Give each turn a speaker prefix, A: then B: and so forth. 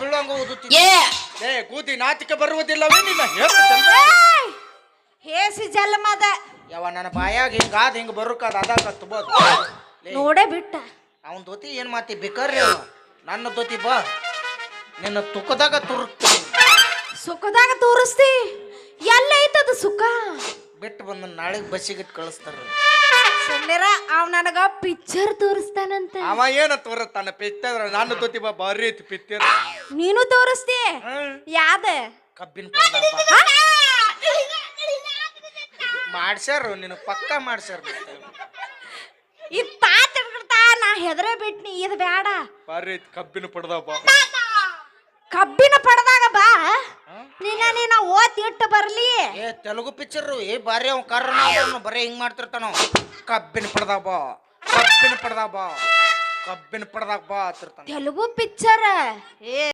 A: ಬೀಳಂಗ ಓದುತ್ತಿ
B: ಏ
A: ಏ ಕೂತಿ ನಾಚಿಕೆ ಬರುವುದಿಲ್ಲವೇ ನಿನ್ನ
C: ಹೇಸಿ ಜಲ್ಮದ
A: ಯಾವ ನನ್ನ ಬಾಯಾಗ ಹಿಂಗಾದ ಹಿಂಗ ಬರುಕಾದ ಅದಾಕತ್ತು ಬಾ
C: ನೋಡೇ ಬಿಟ್ಟ
A: ಅವನ ದೋತಿ ಏನ್ ಮಾತಿ ಬೇಕರ್ರಿ ನನ್ನ ದೋತಿ ಬಾ ನಿನ್ನ ತುಕದಾಗ ತುರುಕ್ತೀನಿ
C: ಸುಖದಾಗ ತೋರಿಸ್ತಿ ಎಲ್ಲ ಐತದ ಸುಖ
A: ಬಿಟ್ಟು ಬಂದ ನಾಳೆಗೆ ಬಸ್ಸಿಗಿಟ್ಟು ಕಳಿಸ್ತಾರ
C: ಸುಮ್ನಿರ ಅವ್ ನನಗ ಪಿಕ್ಚರ್ ತೋರಿಸ್ತಾನಂತ
A: ಅವ ಏನ ತೋರತ್ತಾನ ಪಿತ್ತದ್ರ ನನ್ನ ದೋತಿ ಬಾ ಭಾರಿ ಐತಿ ಪಿತ್ತರ
C: ನೀನು ತೋರಿಸ್ತಿ ಯಾದ
A: ಕಬ್ಬಿನ ಮಾಡ್ಸ್ಯಾರ ನಿನ್ನ ಪಕ್ಕ ಮಾಡ್ಸ್ಯಾರ
C: ಈ ತಾತ ನಾ ಹೆದರೇ ಬಿಟ್ನಿ ಇದು ಬೇಡ
A: ಭಾರಿ ಐತಿ ಕಬ್ಬಿನ ಪಡ್ದ ಬಾ
C: ಕಬ್ಬಿನ ಪಡೆದಾಗ ಬಾ ನೀನ ಓದ್ ಇಟ್ಟು ಬರ್ಲಿ
A: ಏ ತೆಲುಗು ಪಿಕ್ಚರ್ ಏ ಬಾರಿ ಅವ್ ಕಾರಣ ಬರೀ ಹಿಂಗ್ ಮಾಡ್ತಿರ್ತಾನ ಕಬ್ಬಿನ ಪಡ್ದಾಗ ಬಾ ಕಬ್ಬಿನ ಪಡ್ದಾಗ ಬಾ ಕಬ್ಬಿನ ಪಡ್ದಾಗ ಬಾ ಅಂತಿರ್ತಾನ
C: ತೆಲುಗು ಪಿಕ್ಚರ್ ಏ